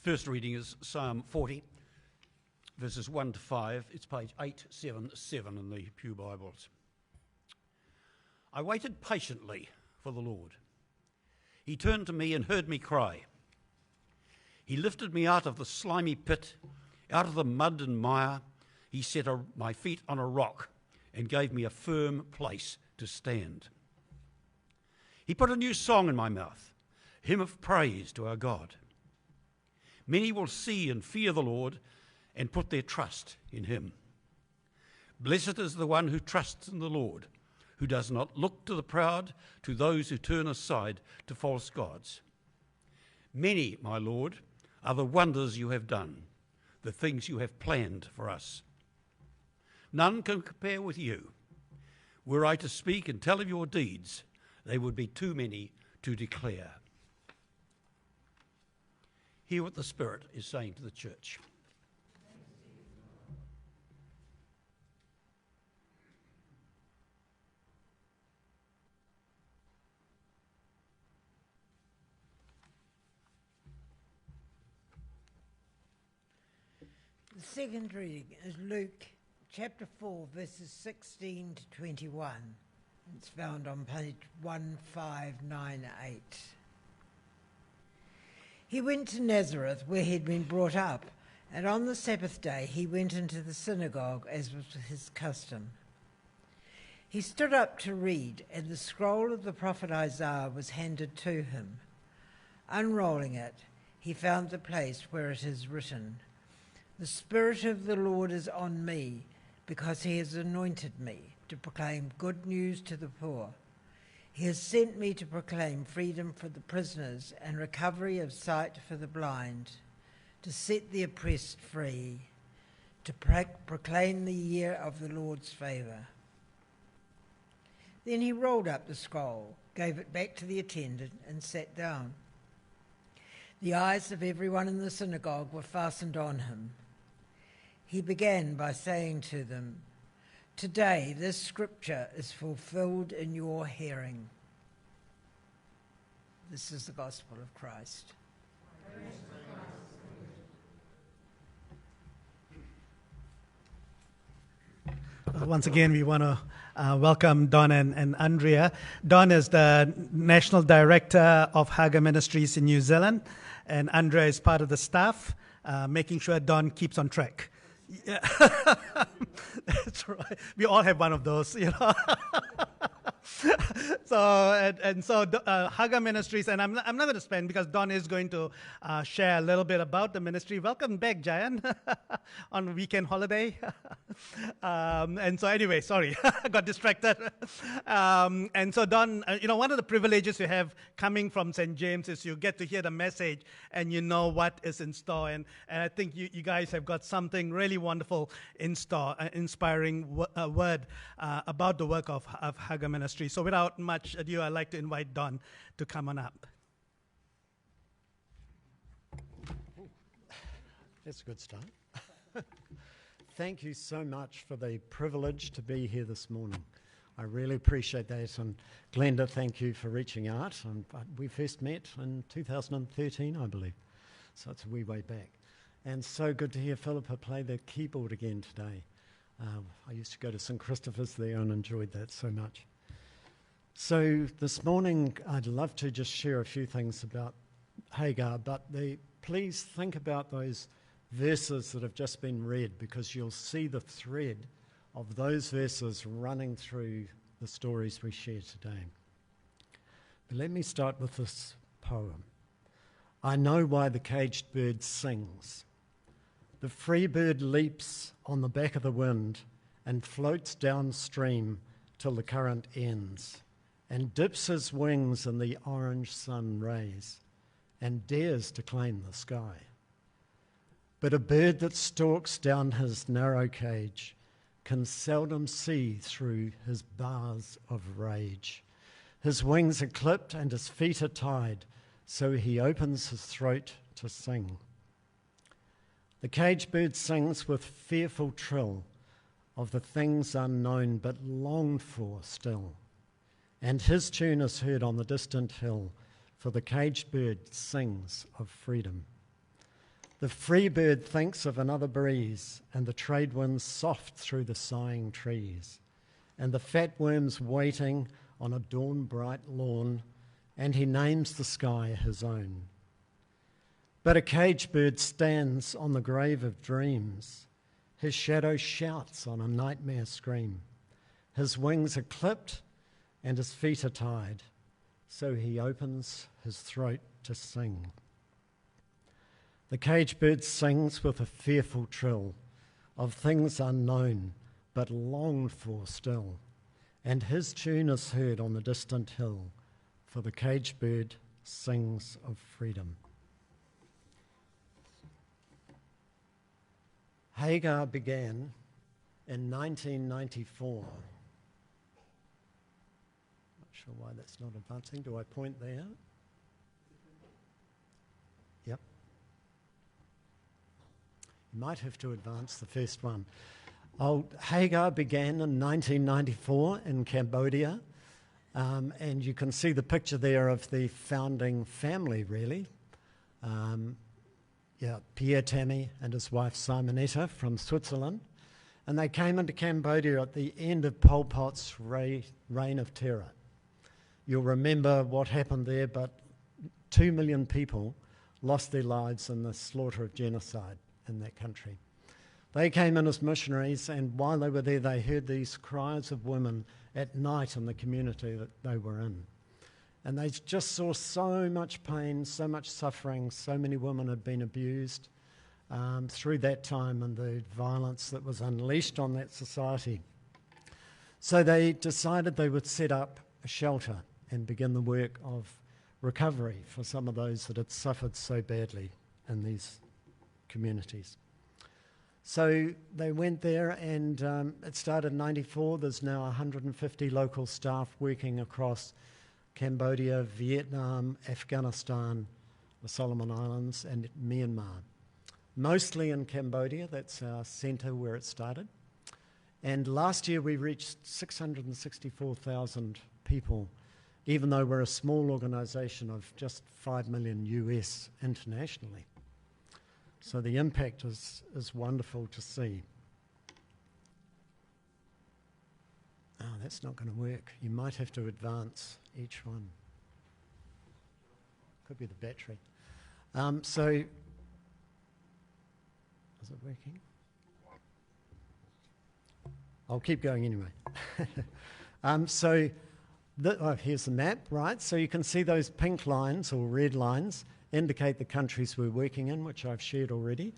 First reading is Psalm 40, verses 1 to 5. It's page 877 in the Pew Bibles. I waited patiently for the Lord. He turned to me and heard me cry. He lifted me out of the slimy pit, out of the mud and mire. He set my feet on a rock and gave me a firm place to stand. He put a new song in my mouth, a hymn of praise to our God. Many will see and fear the Lord and put their trust in him. Blessed is the one who trusts in the Lord, who does not look to the proud, to those who turn aside to false gods. Many, my Lord, are the wonders you have done, the things you have planned for us. None can compare with you. Were I to speak and tell of your deeds, they would be too many to declare. Hear what the Spirit is saying to the church. The second reading is Luke chapter 4, verses 16 to 21. It's found on page 1598. He went to Nazareth, where he had been brought up, and on the Sabbath day he went into the synagogue, as was his custom. He stood up to read, and the scroll of the prophet Isaiah was handed to him. Unrolling it, he found the place where it is written, "The Spirit of the Lord is on me, because he has anointed me to proclaim good news to the poor. He has sent me to proclaim freedom for the prisoners and recovery of sight for the blind, to set the oppressed free, to proclaim the year of the Lord's favour." Then he rolled up the scroll, gave it back to the attendant, and sat down. The eyes of everyone in the synagogue were fastened on him. He began by saying to them, "Today this scripture is fulfilled in your hearing." This is the gospel of Christ. Once again, we want to welcome Don and Andrea. Don is the National Director of Hagar Ministries in New Zealand, and Andrea is part of the staff, making sure Don keeps on track. Yeah. That's right. We all have one of those, you know. So Hagar Ministries, and I'm not going to spend, because Don is going to share a little bit about the ministry. Welcome back, Jayan, on weekend holiday. And so anyway, sorry, I got distracted. And so Don, one of the privileges you have coming from St. James is you get to hear the message and you know what is in store. And I think you guys have got something really wonderful in store, inspiring word about the work of Hagar Ministry. So without much ado, I'd like to invite Don to come on up. That's a good start. Thank you so much for the privilege to be here this morning. I really appreciate that. And Glenda, thank you for reaching out. And we first met in 2013, I believe. So it's a wee way back. And so good to hear Philippa play the keyboard again today. I used to go to St. Christopher's there and enjoyed that so much. So this morning, I'd love to just share a few things about Hagar, but please think about those verses that have just been read, because you'll see the thread of those verses running through the stories we share today. But let me start with this poem. I know why the caged bird sings. The free bird leaps on the back of the wind and floats downstream till the current ends, and dips his wings in the orange sun rays, and dares to claim the sky. But a bird that stalks down his narrow cage can seldom see through his bars of rage. His wings are clipped and his feet are tied, so he opens his throat to sing. The caged bird sings with fearful trill of the things unknown but longed for still, and his tune is heard on the distant hill, for the caged bird sings of freedom. The free bird thinks of another breeze, and the trade winds soft through the sighing trees, and the fat worms waiting on a dawn-bright lawn, and he names the sky his own. But a cage bird stands on the grave of dreams. His shadow shouts on a nightmare scream. His wings are clipped and his feet are tied, so he opens his throat to sing. The cage bird sings with a fearful trill of things unknown but longed for still, and his tune is heard on the distant hill, for the cage bird sings of freedom. Hagar began in 1994. Not sure why that's not advancing. Do I point there? Yep. You might have to advance the first one. Hagar began in 1994 in Cambodia, and you can see the picture there of the founding family, really. Pierre Tammy and his wife Simonetta from Switzerland. And they came into Cambodia at the end of Pol Pot's reign of terror. You'll remember what happened there, but 2 million people lost their lives in the slaughter of genocide in that country. They came in as missionaries, and while they were there, they heard these cries of women at night in the community that they were in. And they just saw so much pain, so much suffering, so many women had been abused through that time and the violence that was unleashed on that society. So they decided they would set up a shelter and begin the work of recovery for some of those that had suffered so badly in these communities. So they went there, and it started in 94. There's now 150 local staff working across Cambodia, Vietnam, Afghanistan, the Solomon Islands, and Myanmar. Mostly in Cambodia, that's our centre where it started. And last year we reached 664,000 people, even though we're a small organisation of just 5 million US internationally. So the impact is wonderful to see. Oh, that's not going to work. You might have to advance each one. Could be the battery. So, is it working? I'll keep going anyway. Here's the map, right? So you can see those pink lines or red lines indicate the countries we're working in, which I've shared already.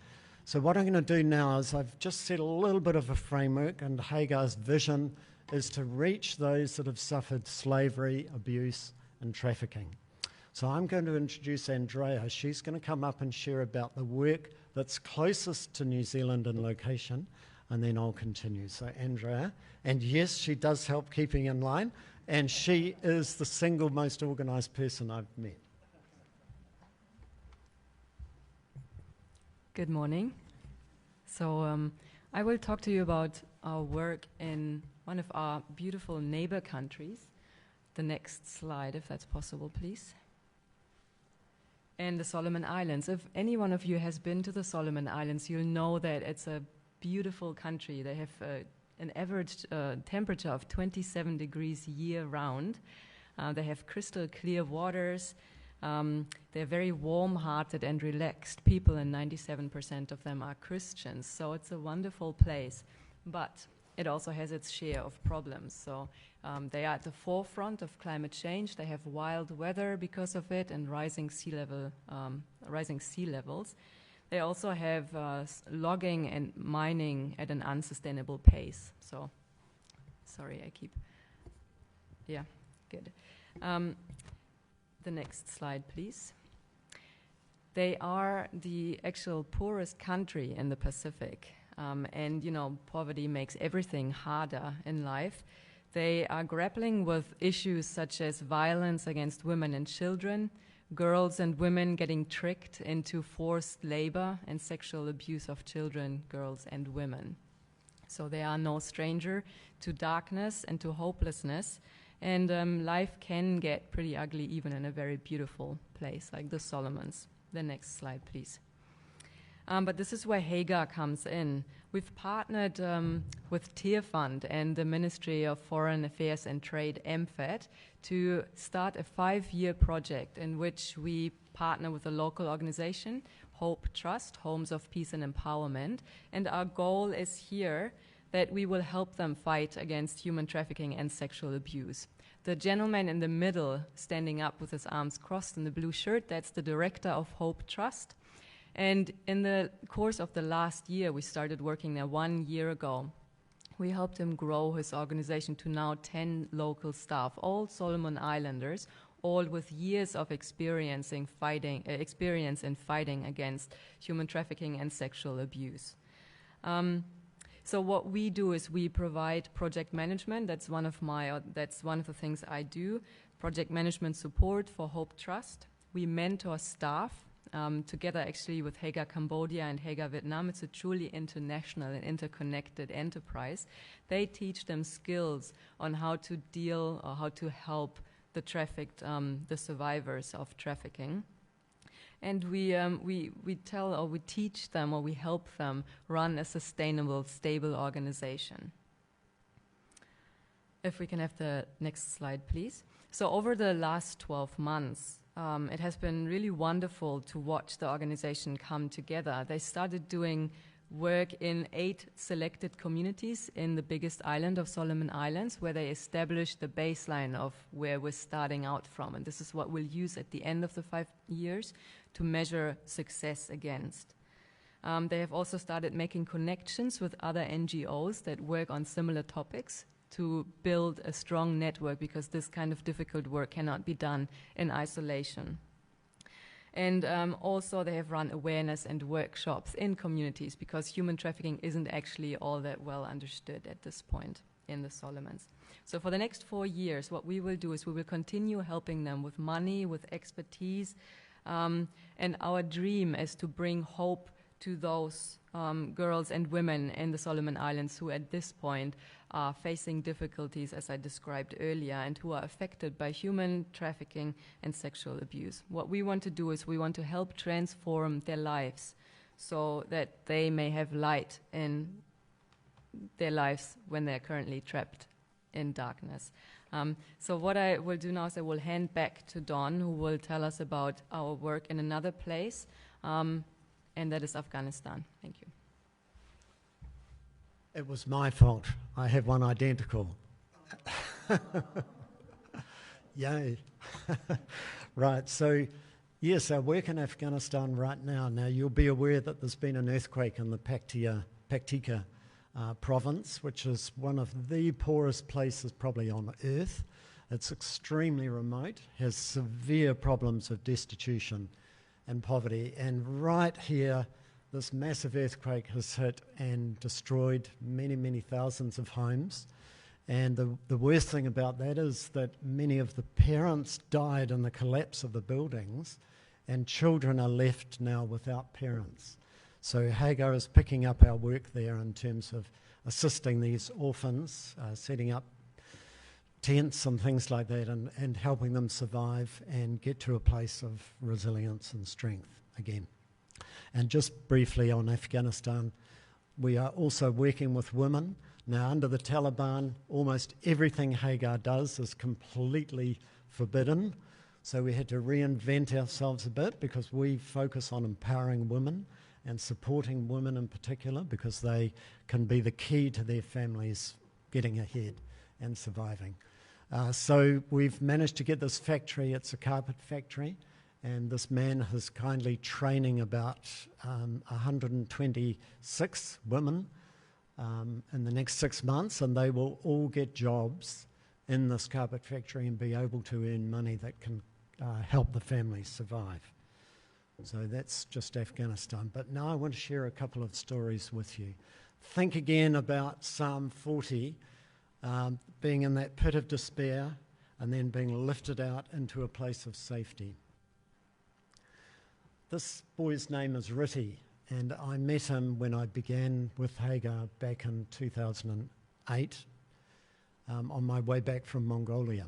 So what I'm going to do now is I've just set a little bit of a framework, and Hagar's vision is to reach those that have suffered slavery, abuse, and trafficking. So I'm going to introduce Andrea. She's going to come up and share about the work that's closest to New Zealand in location, and then I'll continue. So Andrea, and yes, she does help keeping in line, and she is the single most organised person I've met. Good morning. So I will talk to you about our work in one of our beautiful neighbor countries. The next slide, if that's possible, please. And the Solomon Islands. If any one of you has been to the Solomon Islands, you'll know that it's a beautiful country. They have an average temperature of 27 degrees year-round. They have crystal clear waters. They're very warm-hearted and relaxed people, and 97% of them are Christians. So it's a wonderful place. But it also has its share of problems. So they are at the forefront of climate change. They have wild weather because of it and rising sea levels. They also have logging and mining at an unsustainable pace. So, sorry, yeah, good. The next slide, please. They are the actual poorest country in the Pacific. And, you know, poverty makes everything harder in life. They are grappling with issues such as violence against women and children, girls and women getting tricked into forced labor, and sexual abuse of children, girls, and women. So they are no stranger to darkness and to hopelessness. And life can get pretty ugly even in a very beautiful place like the Solomons. The next slide, please. But this is where Hagar comes in. We've partnered with Tier Fund and the Ministry of Foreign Affairs and Trade, MFAT, to start a 5-year project in which we partner with a local organization, Hope Trust, Homes of Peace and Empowerment. And our goal is here that we will help them fight against human trafficking and sexual abuse. The gentleman in the middle, standing up with his arms crossed in the blue shirt, that's the director of Hope Trust. And in the course of the last year, we started working there 1 year ago. We helped him grow his organization to now 10 local staff, all Solomon Islanders, all with years of experience in fighting against human trafficking and sexual abuse. So what we do is we provide project management. That's one of the things I do. Project management support for Hope Trust. We mentor staff together actually with Hagar Cambodia and Hagar Vietnam. It's a truly international and interconnected enterprise. They teach them skills on how to deal or how to help the trafficked, the survivors of trafficking. And we teach them or we help them run a sustainable, stable organization. If we can have the next slide, please. So over the last 12 months, it has been really wonderful to watch the organization come together. They started doing work in 8 selected communities in the biggest island of Solomon Islands, where they established the baseline of where we're starting out from. And this is what we'll use at the end of the 5 years to measure success against. They have also started making connections with other NGOs that work on similar topics to build a strong network, because this kind of difficult work cannot be done in isolation. And also they have run awareness and workshops in communities, because human trafficking isn't actually all that well understood at this point in the Solomons. So for the next 4 years, what we will do is we will continue helping them with money, with expertise, and our dream is to bring hope to those girls and women in the Solomon Islands who at this point are facing difficulties, as I described earlier, and who are affected by human trafficking and sexual abuse. What we want to do is we want to help transform their lives so that they may have light in their lives when they're currently trapped in darkness. So what I will do now is I will hand back to Dawn, who will tell us about our work in another place, and that is Afghanistan. Thank you. It was my fault. I have one identical. Yay. Right, so yes, our work in Afghanistan right now. Now, you'll be aware that there's been an earthquake in the Paktika province, which is one of the poorest places probably on earth. It's extremely remote, has severe problems of destitution and poverty. And right here, this massive earthquake has hit and destroyed many, many thousands of homes. And the worst thing about that is that many of the parents died in the collapse of the buildings, and children are left now without parents. So Hagar is picking up our work there in terms of assisting these orphans, setting up tents and things like that, and helping them survive and get to a place of resilience and strength again. And just briefly on Afghanistan, we are also working with women. Now, under the Taliban, almost everything Hagar does is completely forbidden. So we had to reinvent ourselves a bit, because we focus on empowering women and supporting women in particular, because they can be the key to their families getting ahead and surviving. So we've managed to get this factory. It's a carpet factory. And this man is kindly training about 126 women in the next 6 months, and they will all get jobs in this carpet factory and be able to earn money that can help the families survive. So that's just Afghanistan. But now I want to share a couple of stories with you. Think again about Psalm 40, being in that pit of despair and then being lifted out into a place of safety. This boy's name is Ritti, and I met him when I began with Hagar back in 2008 on my way back from Mongolia.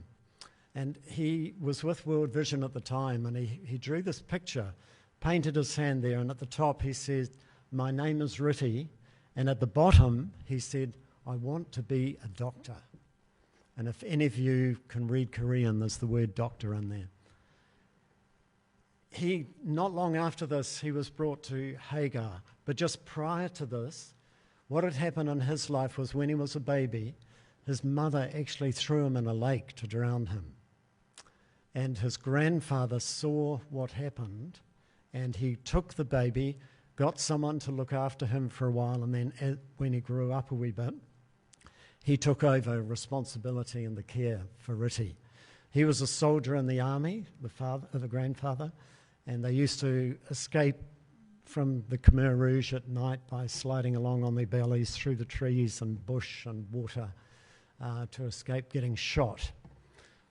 And he was with World Vision at the time, and he drew this picture, painted his hand there, and at the top he said, "My name is Riti," and at the bottom he said, "I want to be a doctor." And if any of you can read Korean, there's the word doctor in there. Not long after this, he was brought to Hagar. But just prior to this, what had happened in his life was when he was a baby, his mother actually threw him in a lake to drown him. And his grandfather saw what happened, and he took the baby, got someone to look after him for a while, and then when he grew up a wee bit, he took over responsibility and the care for Riti. He was a soldier in the army, the grandfather, and they used to escape from the Khmer Rouge at night by sliding along on their bellies through the trees and bush and water to escape getting shot.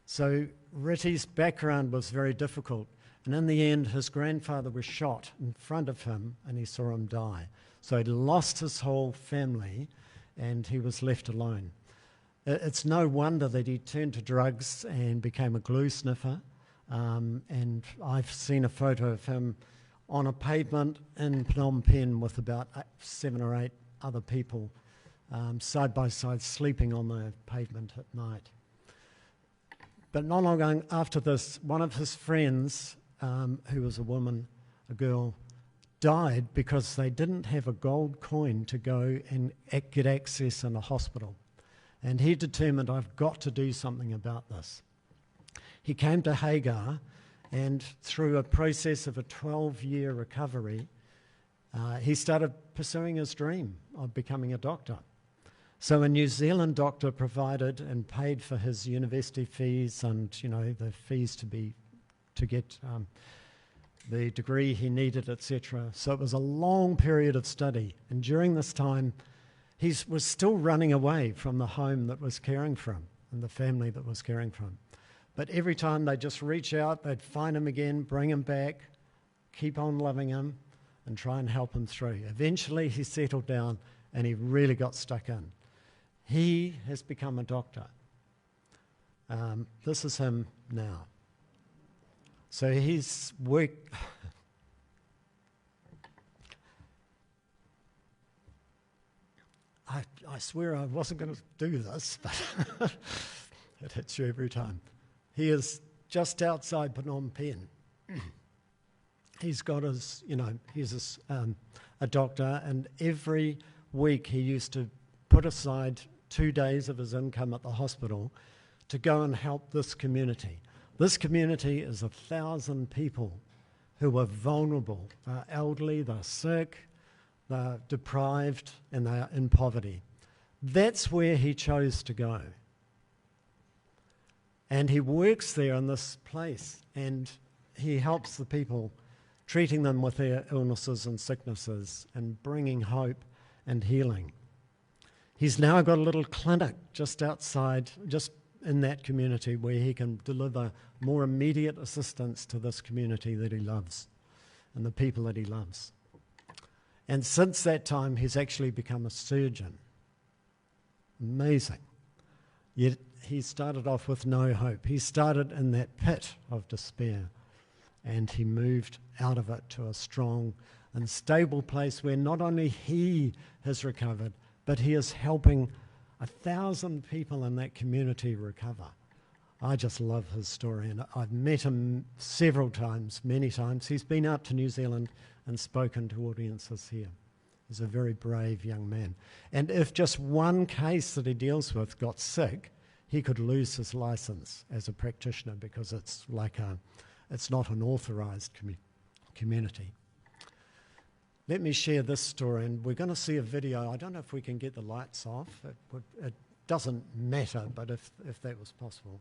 So Riti's background was very difficult, and in the end his grandfather was shot in front of him and he saw him die. So he'd lost his whole family and he was left alone. It's no wonder that he turned to drugs and became a glue sniffer. And I've seen a photo of him on a pavement in Phnom Penh with about 7 or 8 other people side by side sleeping on the pavement at night. But not long after this, one of his friends, who was a woman, a girl, died because they didn't have a gold coin to go and get access in a hospital. And he determined, "I've got to do something about this." He came to Hagar, and through a process of a 12-year recovery, he started pursuing his dream of becoming a doctor. So a New Zealand doctor provided and paid for his university fees and, the fees to get the degree he needed, etc. So it was a long period of study. And during this time, he was still running away from the home that was caring for him and the family that was caring for him. But every time they'd just reach out, they'd find him again, bring him back, keep on loving him, and try and help him through. Eventually, he settled down and he really got stuck in. He has become a doctor. This is him now. So he's I swear I wasn't going to do this, but it hits you every time. He is just outside Phnom Penh. He's got his, he's a doctor, and every week he used to put aside 2 days of his income at the hospital to go and help this community. This community is 1,000 people who are vulnerable. They're elderly, they're sick, they're deprived, and they're in poverty. That's where he chose to go. And he works there in this place, and he helps the people, treating them with their illnesses and sicknesses and bringing hope and healing. He's now got a little clinic just outside, just in that community, where he can deliver more immediate assistance to this community that he loves and the people that he loves. And since that time, he's actually become a surgeon. Amazing. Yet he started off with no hope. He started in that pit of despair, and he moved out of it to a strong and stable place where not only he has recovered, but he is helping 1,000 people in that community recover. I just love his story, and I've met him several times, many times. He's been out to New Zealand and spoken to audiences here. He's a very brave young man. And if just one case that he deals with got sick, he could lose his license as a practitioner because it's not an authorized community. Let me share this story, and we're going to see a video. I don't know if we can get the lights off. It doesn't matter, but if that was possible.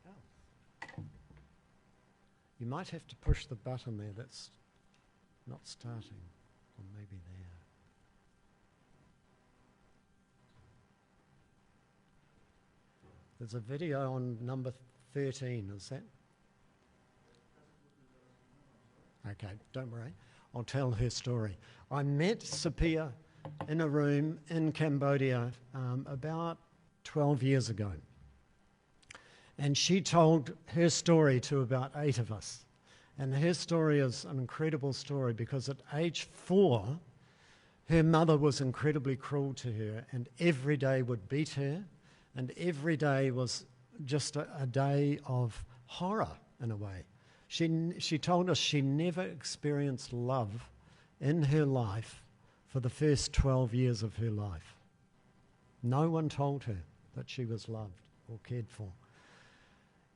Oh. You might have to push the button there that's not starting, or maybe there. There's a video on number 13, is that? Okay, don't worry. I'll tell her story. I met Sapia in a room in Cambodia about 12 years ago. And she told her story to about 8 of us. And her story is an incredible story because at age 4, her mother was incredibly cruel to her and every day would beat her, and every day was just a day of horror in a way. She told us she never experienced love in her life for the first 12 years of her life. No one told her that she was loved or cared for.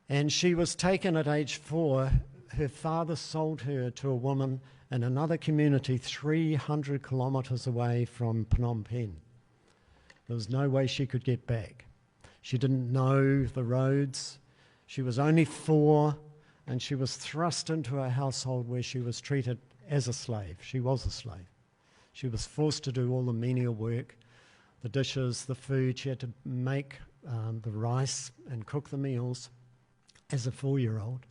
And she was taken at age 4. Her father sold her to a woman in another community 300 kilometres away from Phnom Penh. There was no way she could get back. She didn't know the roads. She was only 4, and she was thrust into a household where she was treated as a slave. She was a slave. She was forced to do all the menial work, the dishes, the food. She had to make the rice and cook the meals as a 4-year-old.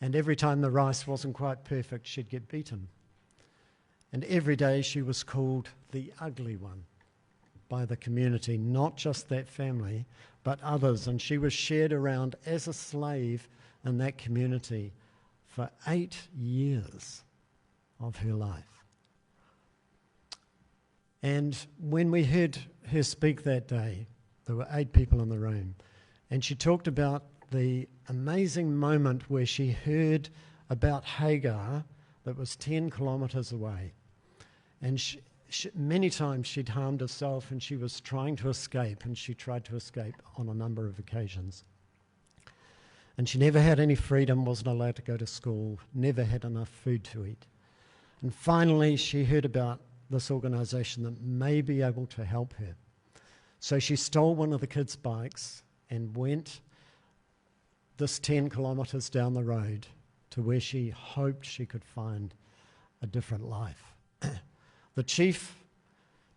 And every time the rice wasn't quite perfect, she'd get beaten. And every day she was called the ugly one by the community, not just that family, but others. And she was shared around as a slave in that community for 8 years of her life. And when we heard her speak that day, there were 8 people in the room, and she talked about the amazing moment where she heard about Hagar that was 10 kilometres away. And many times she'd harmed herself and she was trying to escape, and she tried to escape on a number of occasions. And she never had any freedom, wasn't allowed to go to school, never had enough food to eat. And finally she heard about this organisation that may be able to help her. So she stole one of the kids' bikes and went this 10 kilometres down the road to where she hoped she could find a different life. The chief,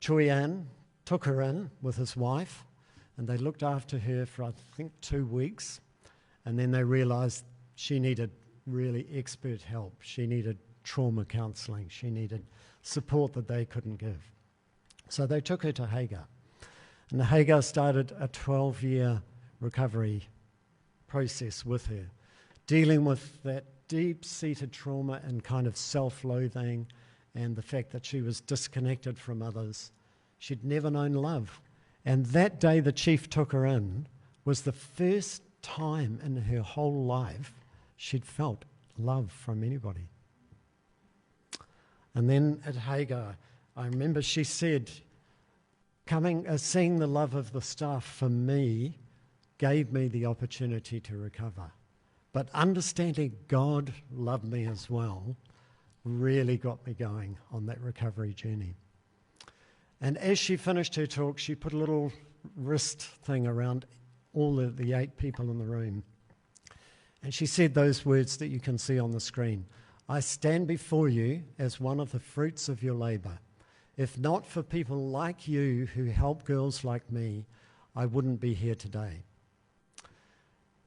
Chuyan, took her in with his wife, and they looked after her for, I think, 2 weeks, and then they realised she needed really expert help. She needed trauma counselling. She needed support that they couldn't give. So they took her to Hagar, and Hagar started a 12-year recovery process with her, dealing with that deep-seated trauma and kind of self-loathing and the fact that she was disconnected from others. She'd never known love. And that day the chief took her in was the first time in her whole life she'd felt love from anybody. And then at Hagar, I remember she said, seeing the love of the staff for me gave me the opportunity to recover. But understanding God loved me as well really got me going on that recovery journey. And as she finished her talk, she put a little wrist thing around all the 8 people in the room. And she said those words that you can see on the screen. I stand before you as one of the fruits of your labour. If not for people like you who help girls like me, I wouldn't be here today.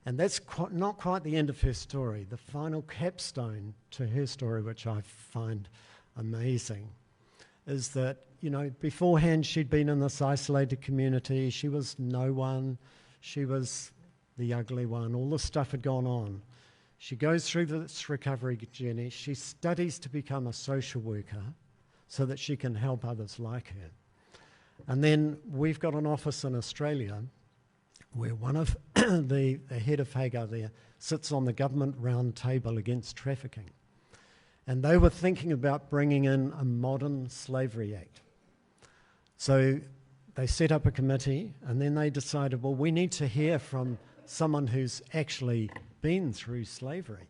And that's not quite the end of her story. The final capstone to her story, which I find amazing, is that, beforehand she'd been in this isolated community. She was no one. She was the ugly one. All this stuff had gone on. She goes through this recovery journey. She studies to become a social worker so that she can help others like her. And then we've got an office in Australia where one of the head of Hagar there sits on the government round table against trafficking. And they were thinking about bringing in a modern slavery act. So they set up a committee, and then they decided, well, we need to hear from someone who's actually been through slavery.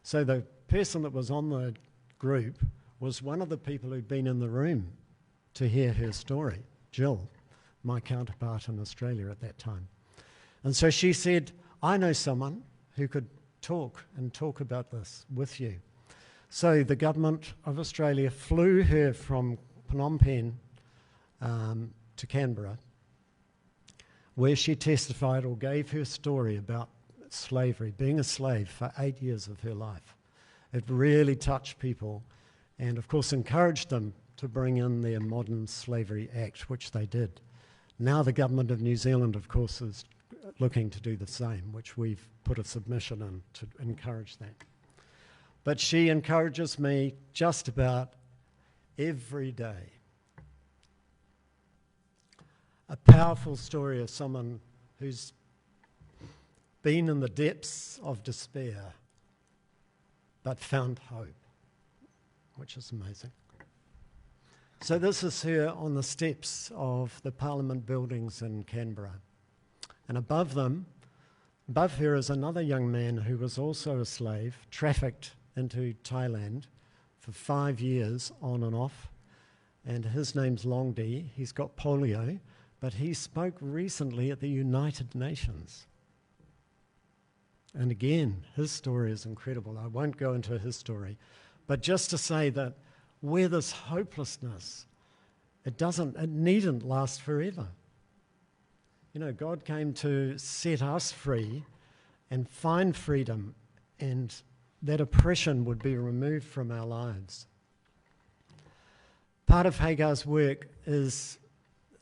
So the person that was on the group was one of the people who'd been in the room to hear her story, Jill, my counterpart in Australia at that time. And so she said, I know someone who could talk about this with you. So the government of Australia flew her from Phnom Penh to Canberra, where she testified or gave her story about slavery, being a slave for 8 years of her life. It really touched people and, of course, encouraged them to bring in their modern slavery act, which they did. Now the government of New Zealand, of course, is looking to do the same, which we've put a submission in to encourage that. but she encourages me just about every day. A powerful story of someone who's been in the depths of despair but found hope, which is amazing. So this is her on the steps of the Parliament buildings in Canberra. And above her is another young man who was also a slave, trafficked into Thailand for 5 years on and off. And his name's Long D. He's got polio, but he spoke recently at the United Nations. And again, his story is incredible. I won't go into his story, but just to say that where this hopelessness, it needn't last forever. You know, God came to set us free and find freedom, and that oppression would be removed from our lives. Part of Hagar's work is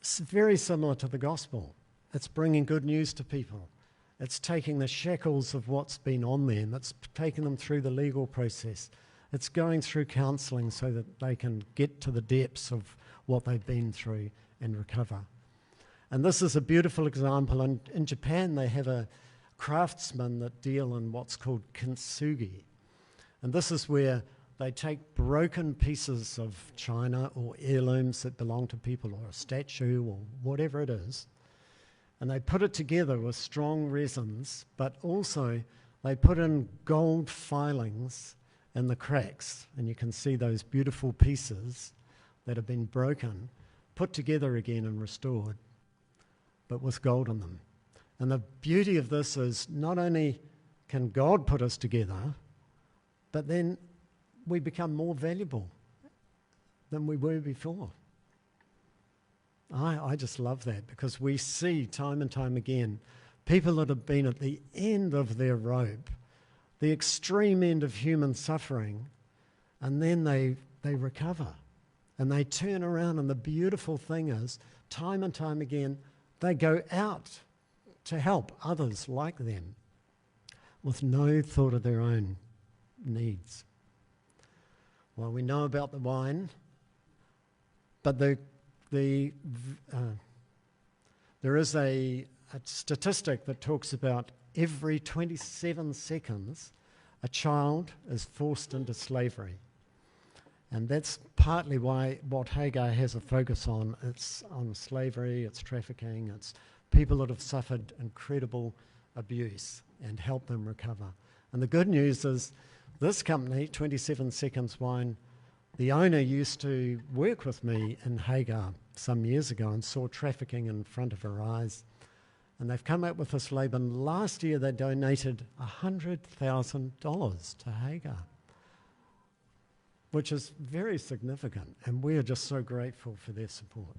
very similar to the gospel. It's bringing good news to people. It's taking the shackles of what's been on them. It's taking them through the legal process. It's going through counselling so that they can get to the depths of what they've been through and recover. And this is a beautiful example. In Japan, they have a craftsmen that deal in what's called kintsugi. And this is where they take broken pieces of china or heirlooms that belong to people, or a statue or whatever it is, and they put it together with strong resins, but also they put in gold filings in the cracks, and you can see those beautiful pieces that have been broken, put together again and restored, but with gold in them. And the beauty of this is not only can God put us together, but then we become more valuable than we were before. I just love that, because we see time and time again people that have been at the end of their rope, the extreme end of human suffering, and then they recover and they turn around, and the beautiful thing is, time and time again, they go out to help others like them with no thought of their own needs. Well, we know about the wine, but there is a statistic that talks about every 27 seconds a child is forced into slavery. And that's partly why what Hagar has a focus on. It's on slavery, it's trafficking, it's people that have suffered incredible abuse, and help them recover. And the good news is this company, 27 Seconds Wine, the owner used to work with me in Hagar some years ago and saw trafficking in front of her eyes. And they've come up with this label. And last year they donated $100,000 to Hagar, which is very significant. And we are just so grateful for their support.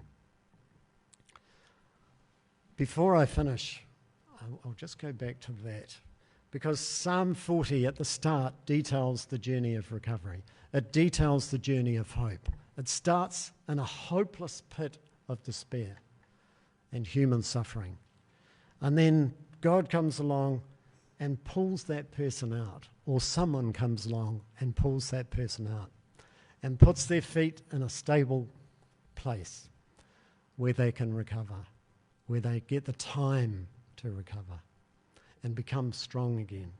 Before I finish, I'll just go back to that, because Psalm 40 at the start details the journey of recovery. It details the journey of hope. It starts in a hopeless pit of despair and human suffering. And then God comes along and pulls that person out, or someone comes along and pulls that person out and puts their feet in a stable place where they can recover, where they get the time to recover and become strong again.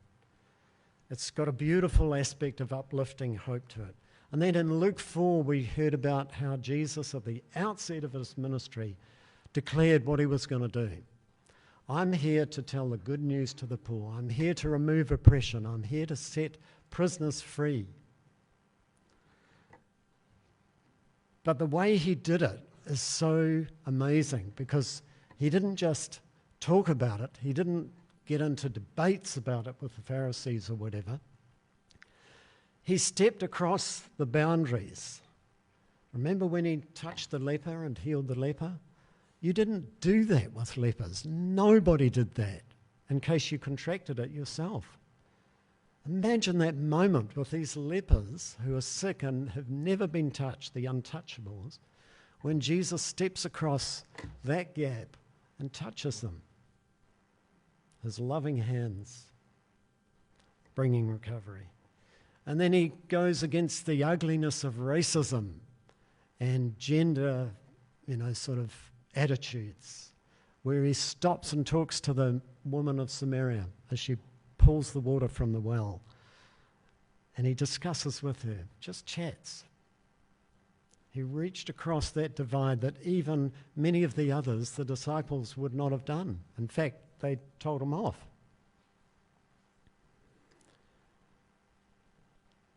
It's got a beautiful aspect of uplifting hope to it. And then in Luke 4, we heard about how Jesus, at the outset of his ministry, declared what he was going to do. I'm here to tell the good news to the poor. I'm here to remove oppression. I'm here to set prisoners free. But the way he did it is so amazing, because he didn't just talk about it. He didn't get into debates about it with the Pharisees or whatever. He stepped across the boundaries. Remember when he touched the leper and healed the leper? You didn't do that with lepers. Nobody did that, in case you contracted it yourself. Imagine that moment with these lepers who are sick and have never been touched, the untouchables, when Jesus steps across that gap and touches them. His loving hands bringing recovery. And then he goes against the ugliness of racism and gender, sort of attitudes, where he stops and talks to the woman of Samaria as she pulls the water from the well. And he discusses with her, just chats. He reached across that divide that even many of the others, the disciples, would not have done. In fact, they told him off.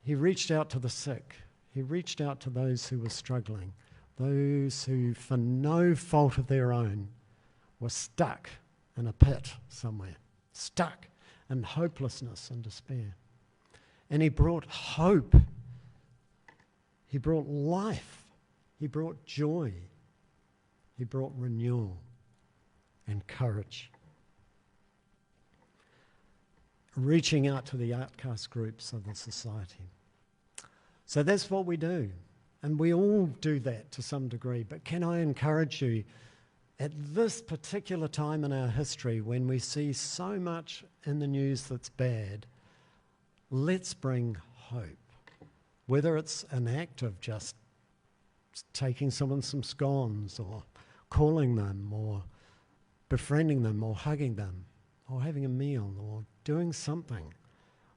He reached out to the sick. He reached out to those who were struggling, those who, for no fault of their own, were stuck in a pit somewhere, stuck in hopelessness and despair. And he brought hope. He brought life. He brought joy. He brought renewal and courage. Reaching out to the outcast groups of the society. So that's what we do. And we all do that to some degree. But can I encourage you, at this particular time in our history, when we see so much in the news that's bad, let's bring hope. Whether it's an act of just taking someone some scones, or calling them, or befriending them, or hugging them, or having a meal, or doing something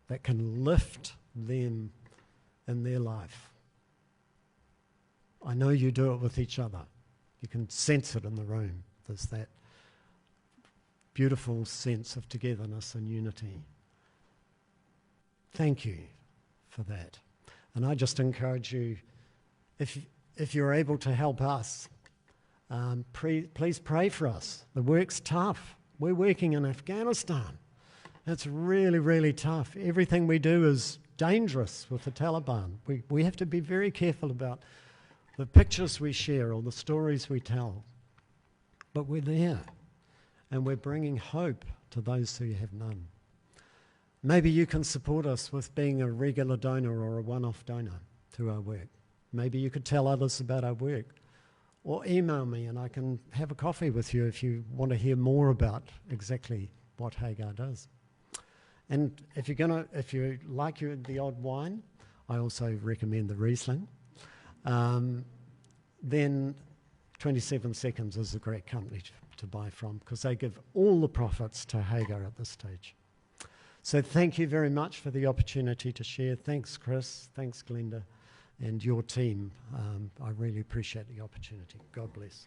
that can lift them in their life. I know you do it with each other. You can sense it in the room. There's that beautiful sense of togetherness and unity. Thank you for that. And I just encourage you, if you're able to help us, please pray for us. The work's tough. We're working in Afghanistan. It's really, really tough. Everything we do is dangerous with the Taliban. We have to be very careful about the pictures we share or the stories we tell. But we're there, and we're bringing hope to those who have none. Maybe you can support us with being a regular donor or a one-off donor to our work. Maybe you could tell others about our work, or email me and I can have a coffee with you if you want to hear more about exactly what Hagar does. And if you like the odd wine, I also recommend the Riesling. Then 27 Seconds is a great company to buy from, because they give all the profits to Hagar at this stage. So thank you very much for the opportunity to share. Thanks, Chris. Thanks, Glenda, and your team. I really appreciate the opportunity. God bless.